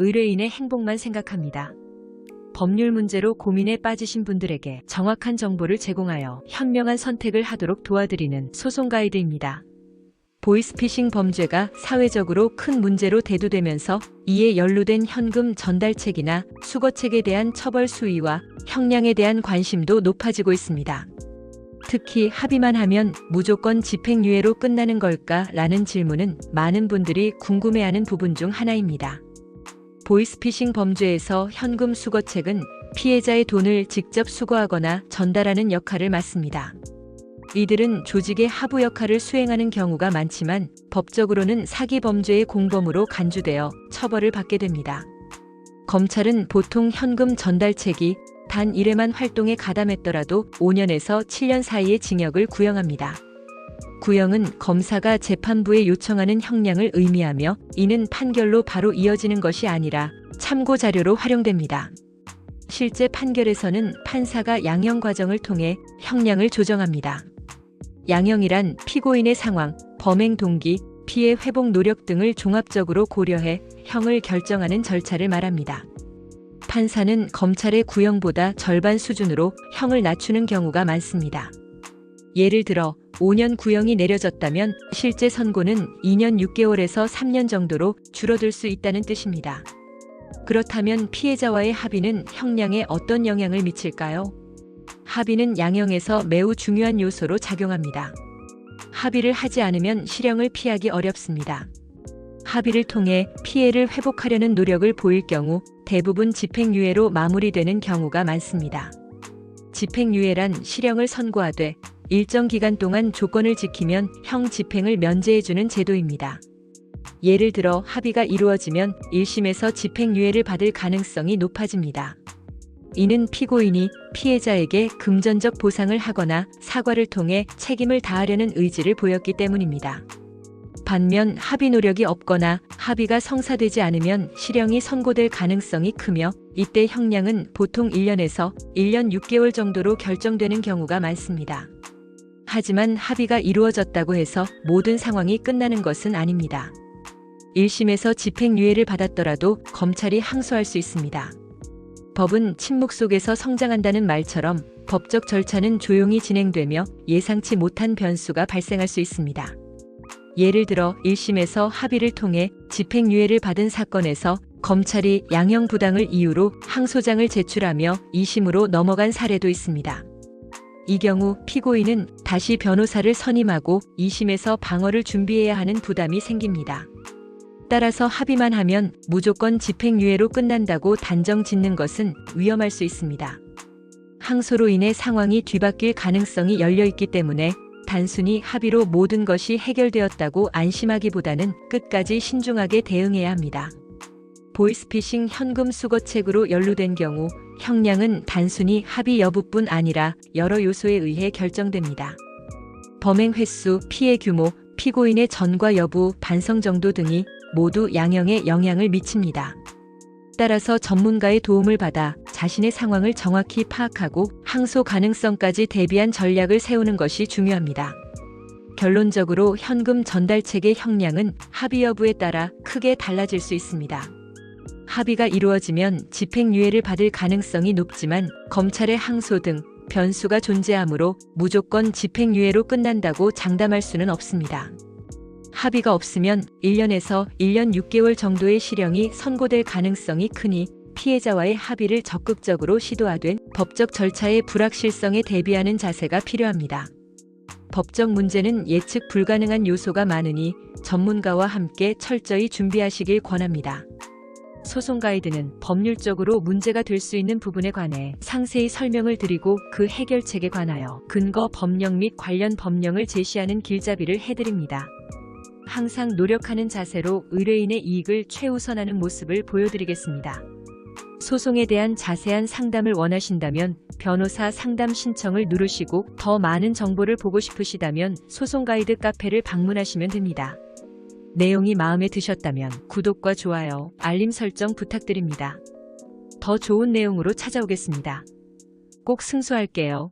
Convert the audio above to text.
의뢰인의 행복만 생각합니다. 법률 문제로 고민에 빠지신 분들에게 정확한 정보를 제공하여 현명한 선택을 하도록 도와드리는 소송 가이드입니다. 보이스피싱 범죄가 사회적으로 큰 문제로 대두되면서 이에 연루된 현금 전달책이나 수거책에 대한 처벌 수위와 형량에 대한 관심도 높아지고 있습니다. 특히 합의만 하면 무조건 집행유예로 끝나는 걸까? 라는 질문은 많은 분들이 궁금해하는 부분 중 하나입니다. 보이스피싱 범죄에서 현금 수거책은 피해자의 돈을 직접 수거하거나 전달하는 역할을 맡습니다. 이들은 조직의 하부 역할을 수행하는 경우가 많지만 법적으로는 사기 범죄의 공범으로 간주되어 처벌을 받게 됩니다. 검찰은 보통 현금 전달책이 단 1회만 활동에 가담했더라도 5년에서 7년 사이의 징역을 구형합니다. 구형은 검사가 재판부에 요청하는 형량을 의미하며 이는 판결로 바로 이어지는 것이 아니라 참고 자료로 활용됩니다. 실제 판결에서는 판사가 양형 과정을 통해 형량을 조정합니다. 양형이란 피고인의 상황, 범행 동기, 피해 회복 노력 등을 종합적으로 고려해 형을 결정하는 절차를 말합니다. 판사는 검찰의 구형보다 절반 수준으로 형을 낮추는 경우가 많습니다. 예를 들어 5년 구형이 내려졌다면 실제 선고는 2년 6개월에서 3년 정도로 줄어들 수 있다는 뜻입니다. 그렇다면 피해자와의 합의는 형량에 어떤 영향을 미칠까요? 합의는 양형에서 매우 중요한 요소로 작용합니다. 합의를 하지 않으면 실형을 피하기 어렵습니다. 합의를 통해 피해를 회복하려는 노력을 보일 경우 대부분 집행유예로 마무리되는 경우가 많습니다. 집행유예란 실형을 선고하되 일정 기간 동안 조건을 지키면 형 집행을 면제해주는 제도입니다. 예를 들어 합의가 이루어지면 1심에서 집행유예를 받을 가능성이 높아집니다. 이는 피고인이 피해자에게 금전적 보상을 하거나 사과를 통해 책임을 다하려는 의지를 보였기 때문입니다. 반면 합의 노력이 없거나 합의가 성사되지 않으면 실형이 선고될 가능성이 크며 이때 형량은 보통 1년에서 1년 6개월 정도로 결정되는 경우가 많습니다. 하지만 합의가 이루어졌다고 해서 모든 상황이 끝나는 것은 아닙니다. 1심에서 집행유예를 받았더라도 검찰이 항소할 수 있습니다. 법은 침묵 속에서 성장한다는 말처럼 법적 절차는 조용히 진행되며 예상치 못한 변수가 발생할 수 있습니다. 예를 들어 1심에서 합의를 통해 집행유예를 받은 사건에서 검찰이 양형 부당을 이유로 항소장을 제출하며 2심으로 넘어간 사례도 있습니다. 이 경우 피고인은 다시 변호사를 선임하고 2심에서 방어를 준비해야 하는 부담이 생깁니다. 따라서 합의만 하면 무조건 집행유예로 끝난다고 단정 짓는 것은 위험할 수 있습니다. 항소로 인해 상황이 뒤바뀔 가능성이 열려있기 때문에 단순히 합의로 모든 것이 해결되었다고 안심하기보다는 끝까지 신중하게 대응해야 합니다. 보이스피싱 현금 수거책으로 연루된 경우 형량은 단순히 합의 여부뿐 아니라 여러 요소에 의해 결정됩니다. 범행 횟수, 피해 규모, 피고인의 전과 여부, 반성 정도 등이 모두 양형에 영향을 미칩니다. 따라서 전문가의 도움을 받아 자신의 상황을 정확히 파악하고 항소 가능성까지 대비한 전략을 세우는 것이 중요합니다. 결론적으로 현금 전달책의 형량은 합의 여부에 따라 크게 달라질 수 있습니다. 합의가 이루어지면 집행유예를 받을 가능성이 높지만 검찰의 항소 등 변수가 존재하므로 무조건 집행유예로 끝난다고 장담할 수는 없습니다. 합의가 없으면 1년에서 1년 6개월 정도의 실형이 선고될 가능성이 크니 피해자와의 합의를 적극적으로 시도하되 법적 절차의 불확실성에 대비하는 자세가 필요합니다. 법적 문제는 예측 불가능한 요소가 많으니 전문가와 함께 철저히 준비하시길 권합니다. 소송 가이드는 법률적으로 문제가 될 수 있는 부분에 관해 상세히 설명을 드리고 그 해결책에 관하여 근거 법령 및 관련 법령을 제시하는 길잡이를 해드립니다. 항상 노력하는 자세로 의뢰인의 이익을 최우선하는 모습을 보여드리겠습니다. 소송에 대한 자세한 상담을 원하신다면 변호사 상담 신청을 누르시고 더 많은 정보를 보고 싶으시다면 소송 가이드 카페를 방문하시면 됩니다. 내용이 마음에 드셨다면 구독과 좋아요, 알림 설정 부탁드립니다. 더 좋은 내용으로 찾아오겠습니다. 꼭 승소할게요.